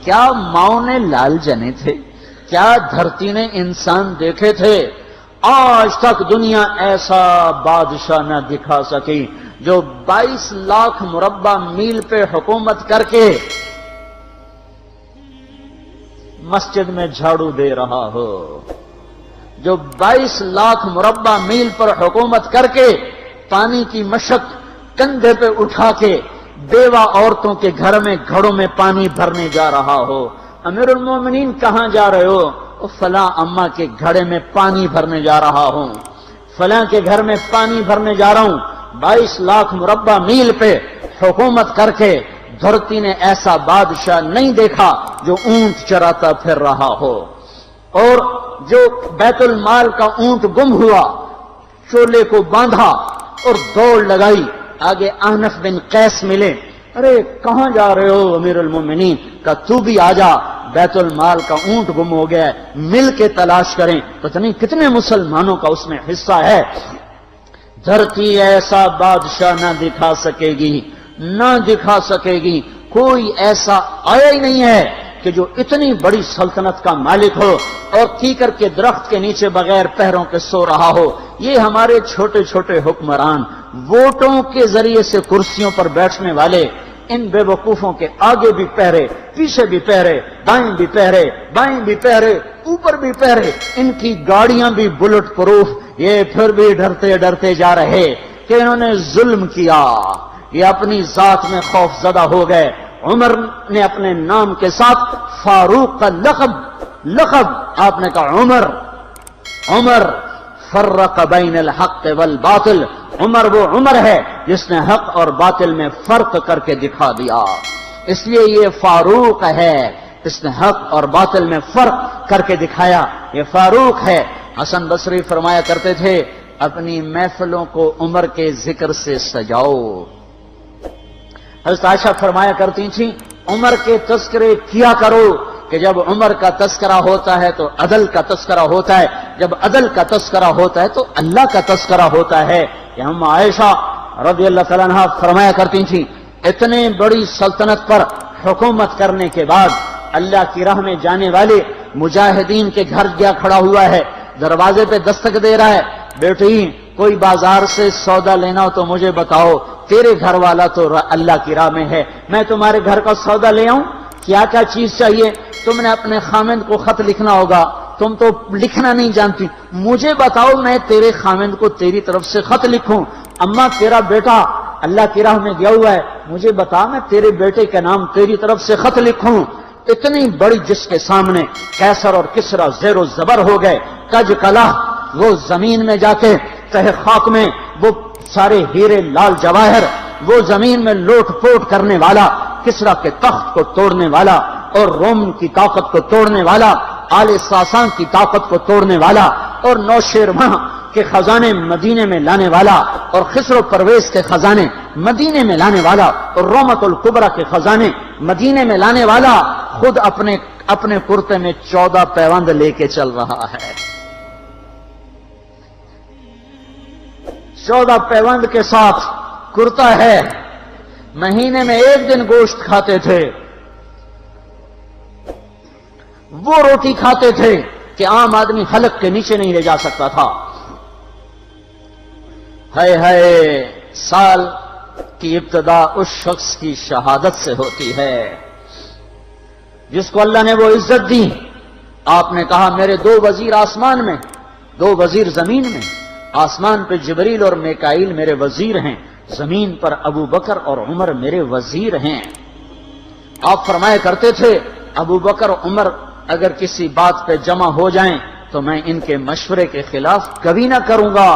کیا ماؤں نے لال جنے تھے؟ کیا دھرتی نے انسان دیکھے تھے؟ آج تک دنیا ایسا بادشاہ نہ دکھا سکی جو 22 لاکھ مربع میل پہ حکومت کر کے مسجد میں جھاڑو دے رہا ہو، جو 22 لاکھ مربع میل پر حکومت کر کے پانی کی مشق کندھے پہ اٹھا کے بیوہ عورتوں کے گھر میں گھڑوں میں پانی بھرنے جا رہا ہو۔ امیر المومنین کہاں جا رہے ہو؟ فلاں اماں کے گھڑے میں پانی بھرنے جا رہا ہوں، فلاں کے گھر میں پانی بھرنے جا رہا ہوں۔ 22 لاکھ مربع میل پہ حکومت کر کے دھرتی نے ایسا بادشاہ نہیں دیکھا جو اونٹ چراتا پھر رہا ہو، اور جو بیت المال کا اونٹ گم ہوا، چولے کو باندھا اور دوڑ لگائی، آگے احنف بن قیس ملے، ارے کہاں جا رہے ہو امیر المومنین؟ کہ تو بھی آجا، بیت المال کا اونٹ گم ہو گیا ہے، مل کے تلاش کریں۔ پتہ نہیں کتنے مسلمانوں کا اس میں حصہ ہے۔ دھرتی ایسا بادشاہ نہ دکھا سکے گی، نہ دکھا سکے گی، کوئی ایسا آیا ہی نہیں ہے کہ جو اتنی بڑی سلطنت کا مالک ہو اور کیکر کے درخت کے نیچے بغیر پہروں کے سو رہا ہو۔ یہ ہمارے چھوٹے چھوٹے حکمران، ووٹوں کے ذریعے سے کرسیوں پر بیٹھنے والے، ان بے وقوفوں کے آگے بھی پہرے، پیچھے بھی پہرے، دائیں بھی پہرے، بائیں بھی پہرے، اوپر بھی پہرے، ان کی گاڑیاں بھی بلٹ پروف، یہ پھر بھی ڈرتے ڈرتے جا رہے کہ انہوں نے ظلم کیا، یہ اپنی ذات میں خوف زدہ ہو گئے۔ عمر نے اپنے نام کے ساتھ فاروق کا لقب آپ نے کہا عمر فرق بین الحق والباطل، عمر وہ عمر ہے جس نے حق اور باطل میں فرق کر کے دکھا دیا، اس لیے یہ فاروق ہے، اس نے حق اور باطل میں فرق کر کے دکھایا، یہ فاروق ہے۔ حسن بصری فرمایا کرتے تھے اپنی محفلوں کو عمر کے ذکر سے سجاؤ۔ حضرت عائشہ فرمایا کرتی تھیں عمر کے تذکرے کیا کرو کہ جب عمر کا تذکرہ ہوتا ہے تو عدل کا تذکرہ ہوتا ہے، جب عدل کا تذکرہ ہوتا ہے تو اللہ کا تذکرہ ہوتا ہے۔ کہ ہم عائشہ رضی اللہ تعالیٰ عنہا فرمایا کرتی تھیں اتنے بڑی سلطنت پر حکومت کرنے کے بعد اللہ کی راہ میں جانے والے مجاہدین کے گھر گیا کھڑا ہوا ہے، دروازے پہ دستک دے رہا ہے، بیٹی کوئی بازار سے سودا لینا ہو تو مجھے بتاؤ، تیرے گھر والا تو اللہ کی راہ میں ہے، میں تمہارے گھر کا سودا لے آؤں؟ کیا کیا چیز چاہیے؟ تم نے اپنے خامند کو خط لکھنا ہوگا، تم تو لکھنا نہیں جانتی، مجھے بتاؤ میں تیرے خامند کو تیری طرف سے خط لکھوں۔ اماں تیرا بیٹا اللہ کی راہ میں گیا ہوا ہے، مجھے بتا میں تیرے بیٹے کے نام تیری طرف سے خط لکھوں۔ اتنی بڑی جس کے سامنے قیصر اور کسرا زیر و زبر ہو گئے، کج کلا، وہ زمین میں جا کے تہ خاک میں وہ سارے ہیرے لال جواہر، وہ زمین میں لوٹ پوٹ کرنے والا، کسرا کے تخت کو توڑنے والا اور روم کی طاقت کو توڑنے والا، آل ساسان کی طاقت کو توڑنے والا اور نوشیروان کے خزانے مدینے میں لانے والا اور خسر و پرویز کے خزانے مدینے میں لانے والا اور رومت الکبرا کے خزانے مدینے میں لانے والا خود اپنے کرتے میں 14 پیوند لے کے چل رہا ہے۔ 14 پیوند کے ساتھ کرتا ہے، مہینے میں 1 دن گوشت کھاتے تھے، وہ روٹی کھاتے تھے کہ عام آدمی حلق کے نیچے نہیں لے جا سکتا تھا۔ ہے سال کی ابتدا اس شخص کی شہادت سے ہوتی ہے جس کو اللہ نے وہ عزت دی۔ آپ نے کہا میرے 2 وزیر آسمان میں، 2 وزیر زمین میں، آسمان پہ جبریل اور میکائیل میرے وزیر ہیں، زمین پر ابو بکر اور عمر میرے وزیر ہیں۔ آپ فرمایا کرتے تھے ابو بکر عمر اگر کسی بات پہ جمع ہو جائیں تو میں ان کے مشورے کے خلاف کبھی نہ کروں گا۔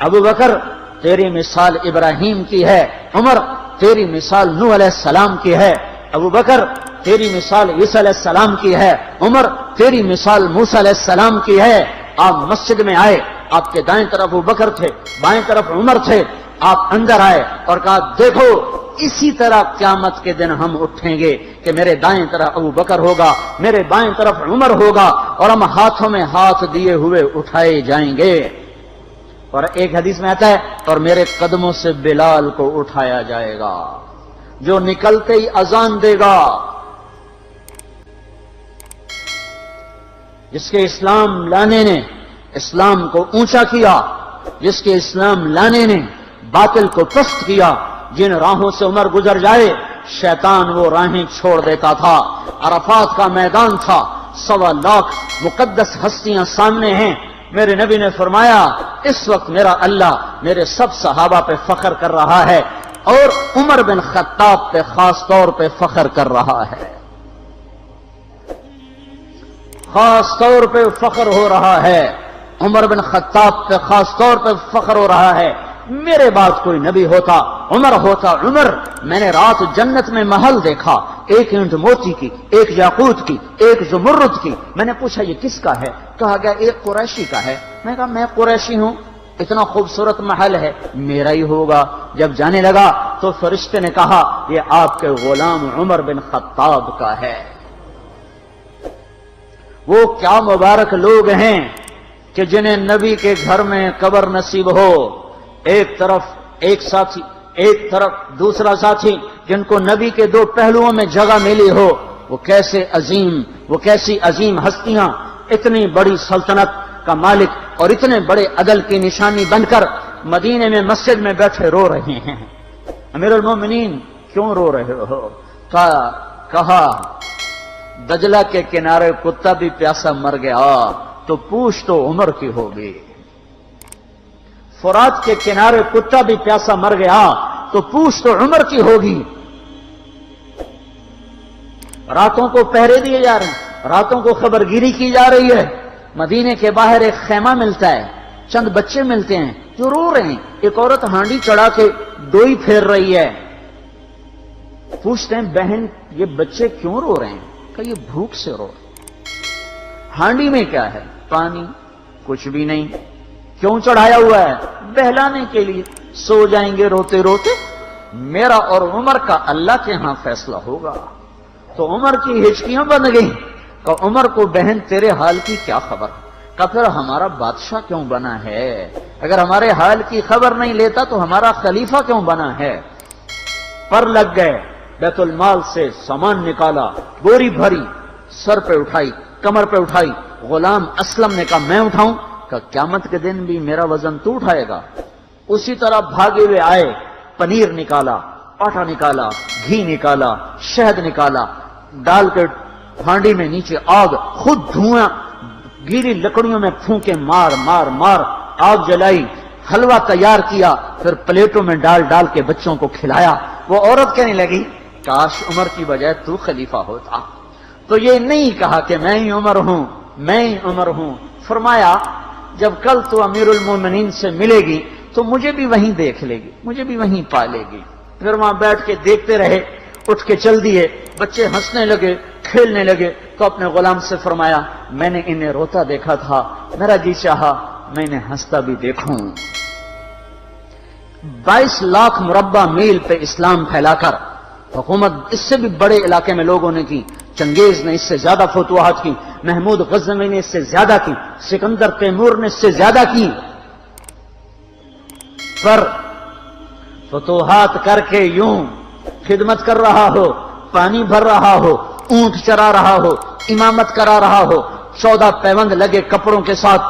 ابو بکر تیری مثال ابراہیم کی ہے، عمر تیری مثال نوح علیہ السلام کی ہے، ابو بکر تیری مثال عیسیٰ علیہ السلام کی ہے، عمر تیری مثال موسیٰ علیہ السلام کی ہے۔ آپ مسجد میں آئے، آپ کے دائیں طرف ابو بکر تھے، بائیں طرف عمر تھے، آپ اندر آئے اور کہا دیکھو اسی طرح قیامت کے دن ہم اٹھیں گے کہ میرے دائیں طرف ابو بکر ہوگا، میرے بائیں طرف عمر ہوگا اور ہم ہاتھوں میں ہاتھ دیے ہوئے اٹھائے جائیں گے۔ اور ایک حدیث میں آتا ہے اور میرے قدموں سے بلال کو اٹھایا جائے گا جو نکلتے ہی اذان دے گا، جس کے اسلام لانے نے اسلام کو اونچا کیا، جس کے اسلام لانے نے باطل کو پست کیا، جن راہوں سے عمر گزر جائے شیطان وہ راہیں چھوڑ دیتا تھا۔ عرفات کا میدان تھا، 1.25 لاکھ مقدس ہستیاں سامنے ہیں۔ میرے نبی نے فرمایا اس وقت میرا اللہ میرے سب صحابہ پہ فخر کر رہا ہے اور عمر بن خطاب پہ خاص طور پہ فخر کر رہا ہے، خاص طور پہ فخر ہو رہا ہے، عمر بن خطاب پہ خاص طور پہ فخر ہو رہا ہے۔ میرے بعد کوئی نبی ہوتا عمر ہوتا۔ عمر، میں نے رات جنت میں محل دیکھا، ایک اینٹ موتی کی، ایک یاقوت کی، ایک زمرد کی۔ میں نے پوچھا یہ کس کا ہے؟ کہا گیا ایک قریشی کا ہے۔ میں نے کہا میں قریشی ہوں، اتنا خوبصورت محل ہے، میرا ہی ہوگا۔ جب جانے لگا تو فرشتے نے کہا یہ آپ کے غلام عمر بن خطاب کا ہے۔ وہ کیا مبارک لوگ ہیں کہ جنہیں نبی کے گھر میں قبر نصیب ہو، ایک طرف ایک ساتھی، ایک طرف دوسرا ساتھی، جن کو نبی کے دو پہلوؤں میں جگہ ملی ہو۔ وہ کیسی عظیم ہستیاں، اتنی بڑی سلطنت کا مالک اور اتنے بڑے عدل کی نشانی بن کر مدینے میں مسجد میں بیٹھے رو رہے ہیں۔ امیر المومنین کیوں رو رہے ہو؟ کہا دجلہ کے کنارے کتا بھی پیاسا مر گیا تو پوچھ تو عمر کی ہوگی، فرات کے کنارے کتا بھی پیاسا مر گیا تو پوچھ تو عمر کی ہوگی۔ راتوں کو پہرے دیے جا رہے ہیں، راتوں کو خبرگیری کی جا رہی ہے۔ مدینے کے باہر ایک خیمہ ملتا ہے، چند بچے ملتے ہیں جو رو رہے ہیں۔ ایک عورت ہانڈی چڑھا کے ڈوئی پھیر رہی ہے۔ پوچھتے ہیں بہن یہ بچے کیوں رو رہے ہیں؟ کہ یہ بھوک سے رو رہے ہیں۔ ہانڈی میں کیا ہے؟ پانی، کچھ بھی نہیں۔ کیوں چڑھایا ہوا ہے؟ بہلانے کے لیے۔ سو جائیں گے روتے روتے، میرا اور عمر کا اللہ کے ہاں فیصلہ ہوگا۔ تو عمر کی ہچکیاں بن گئیں کہ عمر کو بہن تیرے حال کی کیا خبر؟ کہ پھر ہمارا بادشاہ کیوں بنا ہے؟ اگر ہمارے حال کی خبر نہیں لیتا تو ہمارا خلیفہ کیوں بنا ہے؟ پر لگ گئے، بیت المال سے سامان نکالا، بوری بھری، سر پہ اٹھائی، کمر پہ اٹھائی۔ غلام اسلم نے کہا میں اٹھاؤں؟ کہ قیامت کے دن بھی میرا وزن تو اٹھائے گا۔ اسی طرح بھاگے ہوئے آئے، پنیر نکالا، آٹا نکالا، گھی نکالا، شہد نکالا، ڈال کے ہانڈی میں نیچے آگ، خود دھواں، گیلی لکڑیوں میں پھونکے مار مار مار آگ جلائی، حلوہ تیار کیا، پھر پلیٹوں میں ڈال ڈال کے بچوں کو کھلایا۔ وہ عورت کہنے لگی کاش عمر کی بجائے تو خلیفہ ہوتا۔ تو یہ نہیں کہا کہ میں ہی عمر ہوں، میں ہی عمر ہوں۔ فرمایا جب کل تو امیر المومنین سے ملے گی تو مجھے بھی وہیں دیکھ لے گی، مجھے بھی وہیں پا لے گی۔ پھر وہاں بیٹھ کے دیکھتے رہے، اٹھ کے چل دیے۔ بچے ہنسنے لگے، کھیلنے لگے تو اپنے غلام سے فرمایا میں نے انہیں روتا دیکھا تھا، میرا جی چاہا میں انہیں ہنستا بھی دیکھوں۔ 22 لاکھ مربع میل پہ اسلام پھیلا کر حکومت اس سے بھی بڑے علاقے میں لوگوں نے کی۔ چنگیز نے اس سے زیادہ فتوحات کی، محمود غزنوی نے اس سے زیادہ کی، سکندر تیمور نے اس سے زیادہ کی۔ پر فتوحات کر کے یوں خدمت کر رہا ہو، پانی بھر رہا ہو، اونٹ چرا رہا ہو، امامت کرا رہا ہو، 14 پیوند لگے کپڑوں کے ساتھ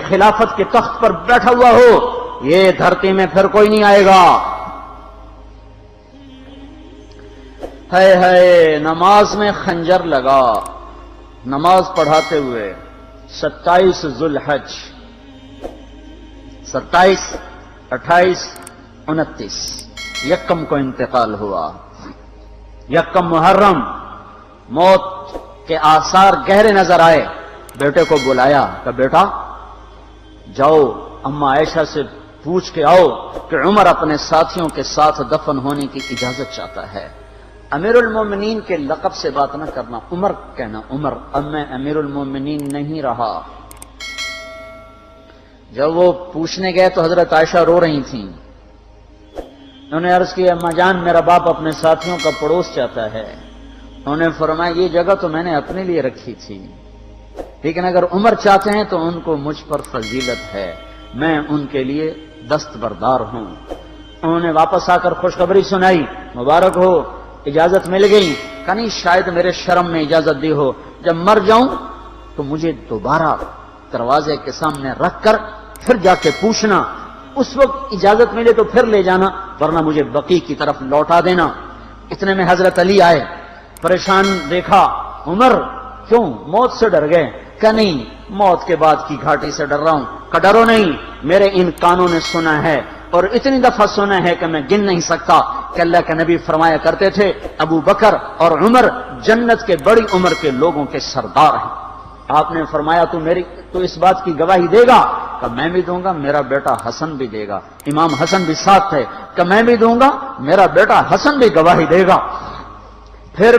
خلافت کے تخت پر بیٹھا ہوا ہو، یہ دھرتی میں پھر کوئی نہیں آئے گا۔ ہے نماز میں خنجر لگا، نماز پڑھاتے ہوئے 27 ذوالحج، 27، 28، 29 یکم کو انتقال ہوا۔ یکم محرم موت کے آثار گہرے نظر آئے۔ بیٹے کو بلایا کہ بیٹا جاؤ اما عائشہ سے پوچھ کے آؤ کہ عمر اپنے ساتھیوں کے ساتھ دفن ہونے کی اجازت چاہتا ہے۔ امیر المومنین کے لقب سے بات نہ کرنا، عمر کہنا، عمر اب میں امیر المومنین نہیں رہا۔ جب وہ پوچھنے گئے تو حضرت عائشہ رو رہی تھیں۔ انہوں نے عرض کیا اما جان میرا باپ اپنے ساتھیوں کا پڑوس چاہتا ہے۔ انہوں نے فرمایا یہ جگہ تو میں نے اپنے لیے رکھی تھی، لیکن اگر عمر چاہتے ہیں تو ان کو مجھ پر فضیلت ہے، میں ان کے لیے دستبردار ہوں۔ انہوں نے واپس آ کر خوشخبری سنائی، مبارک ہو اجازت مل گئی۔ کہ نہیں شاید میرے شرم میں اجازت دی ہو، جب مر جاؤں تو مجھے دوبارہ دروازے کے سامنے رکھ کر پھر جا کے پوچھنا، اس وقت اجازت ملے تو پھر لے جانا، ورنہ مجھے بقی کی طرف لوٹا دینا۔ اتنے میں حضرت علی آئے، پریشان دیکھا، عمر کیوں موت سے ڈر گئے؟ کہ نہیں، موت کے بعد کی گھاٹی سے ڈر رہا ہوں۔ کہ ڈرو نہیں، میرے ان کانوں نے سنا ہے اور اتنی دفعہ سنا ہے کہ میں گن نہیں سکتا کہ اللہ کے نبی فرمایا کرتے تھے ابو بکر اور عمر جنت کے بڑی عمر کے لوگوں کے سردار ہیں۔ آپ نے فرمایا تو اس بات کی گواہی دے گا؟ کہ میں بھی دوں گا، میرا بیٹا حسن بھی دے گا۔ امام حسن بھی ساتھ تھے۔ کہ میں بھی دوں گا، میرا بیٹا حسن بھی گواہی دے گا۔ پھر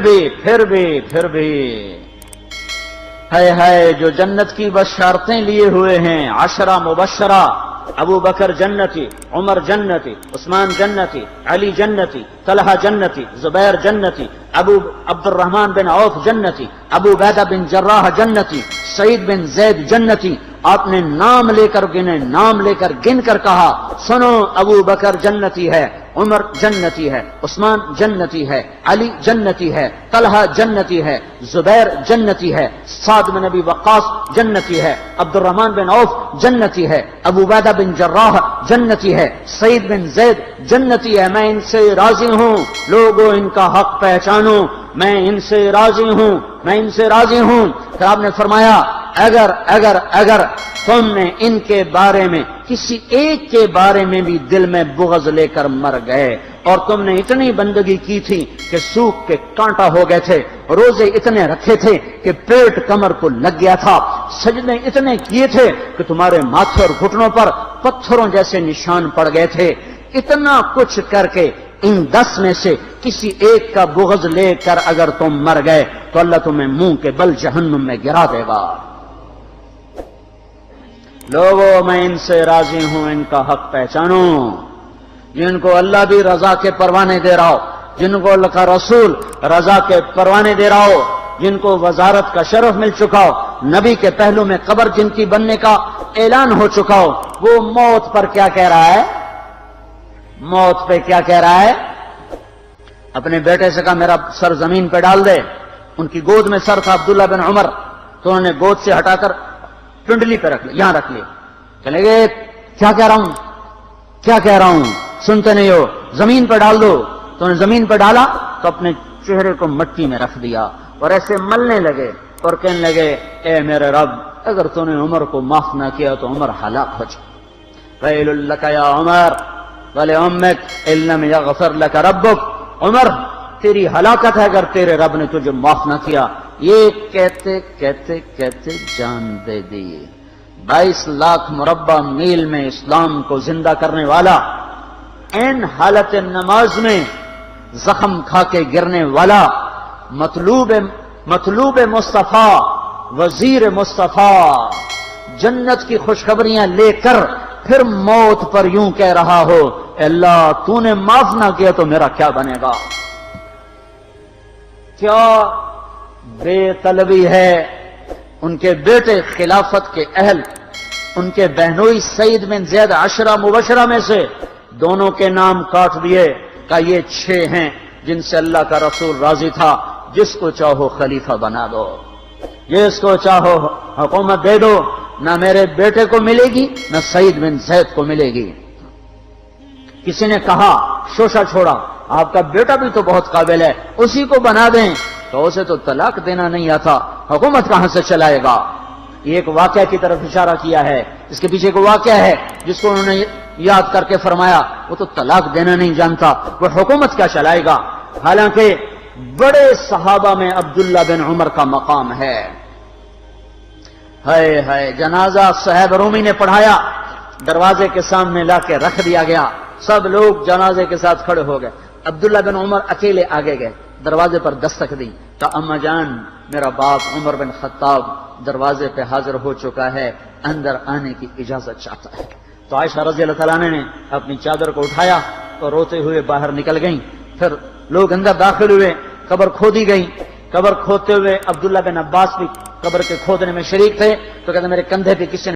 بھی ہے جو جنت کی بشارتیں لیے ہوئے ہیں، 10 مبشرہ، ابو بکر جنتی، عمر جنتی، عثمان جنتی، علی جنتی، طلحہ جنتی، زبیر جنتی، ابو عبد الرحمن بن عوف جنتی، ابو عبیدہ بن جراح جنتی، سعید بن زید جنتی۔ آپ نے نام لے کر گنے، نام لے کر گن کر کہا، سنو ابو بکر جنتی ہے، عمر جنتی ہے، عثمان جنتی ہے، علی جنتی ہے، طلحہ جنتی ہے، زبیر جنتی ہے، سعد بن ابی وقاص جنتی ہے، عبد الرحمن بن عوف جنتی ہے، ابو عبیدہ بن جراح جنتی ہے، سعید بن زید جنتی ہے۔ میں ان سے راضی ہوں، لوگوں ان کا حق پہچانو، میں ان سے راضی ہوں، میں ان سے راضی ہوں۔ پھر آپ نے فرمایا اگر تم نے ان کے بارے میں کسی ایک کے بارے میں بھی دل میں بغض لے کر مر گئے، اور تم نے اتنی بندگی کی تھی کہ سوکھ کے کانٹا ہو گئے تھے، روزے اتنے رکھے تھے کہ پیٹ کمر کو لگ گیا تھا، سجدے اتنے کیے تھے کہ تمہارے ماتھے اور گھٹنوں پر پتھروں جیسے نشان پڑ گئے تھے، اتنا کچھ کر کے ان 10 میں سے کسی ایک کا بغض لے کر اگر تم مر گئے تو اللہ تمہیں منہ کے بل جہنم میں گرا دے گا۔ لوگوں میں ان سے راضی ہوں، ان کا حق پہچانو، جن کو اللہ بھی رضا کے پروانے دے رہا ہو، جن کو اللہ کا رسول رضا کے پروانے دے رہا ہو، جن کو وزارت کا شرف مل چکا ہو، نبی کے پہلو میں قبر جن کی بننے کا اعلان ہو چکا ہو، وہ موت پر کیا کہہ رہا ہے؟ موت پہ کیا کہہ رہا ہے؟ اپنے بیٹے سے کہا میرا سر زمین پہ ڈال دے۔ ان کی گود میں سر تھا عبداللہ بن عمر، تو انہوں نے گود سے ہٹا کر پنڈلی پہ رکھ لیا، یہاں رکھ لیا۔ چلے گئے، کیا کہہ رہا ہوں سنتے نہیں ہو، زمین پہ ڈال دو۔ تو انہوں نے زمین پہ ڈالا تو اپنے چہرے کو مٹی میں رکھ دیا اور ایسے ملنے لگے اور کہنے لگے، اے میرے رب، اگر تو نے عمر کو معاف نہ کیا تو عمر ہلاک ہو جائے۔ ویل لک یا عمر ولامک ان لم یغفر لک ربک، عمر تیری ہلاکت ہے اگر تیرے رب نے تجھے معاف نہ کیا۔ یہ کہتے کہتے کہتے جان دے دی۔ 22 لاکھ مربع میل میں اسلام کو زندہ کرنے والا، این حالت نماز میں زخم کھا کے گرنے والا، مطلوب مصطفیٰ، وزیر مصطفیٰ، جنت کی خوشخبریاں لے کر پھر موت پر یوں کہہ رہا ہو، اللہ تو نے معاف نہ کیا تو میرا کیا بنے گا؟ کیا بے طلبی ہے۔ ان کے بیٹے خلافت کے اہل، ان کے بہنوئی سعید بن زید 10 مبشرہ میں سے دونوں کے نام کاٹ دیے، کہ یہ 6 ہیں جن سے اللہ کا رسول راضی تھا، جس کو چاہو خلیفہ بنا دو، جس کو چاہو حکومت دے دو، نہ میرے بیٹے کو ملے گی نہ سعید بن زید کو ملے گی۔ کسی نے کہا شوشہ چھوڑا، آپ کا بیٹا بھی تو بہت قابل ہے، اسی کو بنا دیں۔ تو اسے تو طلاق دینا نہیں آتا، حکومت کہاں سے چلائے گا؟ یہ ایک واقعہ کی طرف اشارہ کیا ہے، اس کے پیچھے ایک واقعہ ہے جس کو انہوں نے یاد کر کے فرمایا، وہ تو طلاق دینا نہیں جانتا، وہ حکومت کیا چلائے گا؟ حالانکہ بڑے صحابہ میں عبداللہ بن عمر کا مقام ہے۔ ہے جنازہ صہیب رومی نے پڑھایا، دروازے کے سامنے لا کے رکھ دیا گیا، سب لوگ جنازے کے ساتھ کھڑے ہو گئے، عبداللہ بن عمر اکیلے آگے گئے، دروازے پر دستک دی تو اما جان میرا باپ عمر بن خطاب دروازے پہ حاضر ہو چکا ہے، اندر آنے کی اجازت چاہتا ہے۔ تو عائشہ رضی اللہ تعالیٰ نے اپنی چادر کو اٹھایا تو روتے ہوئے باہر نکل گئیں۔ پھر لوگ اندر داخل ہوئے، قبر کھودی گئی، قبر کھودتے ہوئے عبداللہ بن عباس بھی قبر کے کھودنے میں شریک تھے، تو کہتے میرے کندھے پہ کسی نے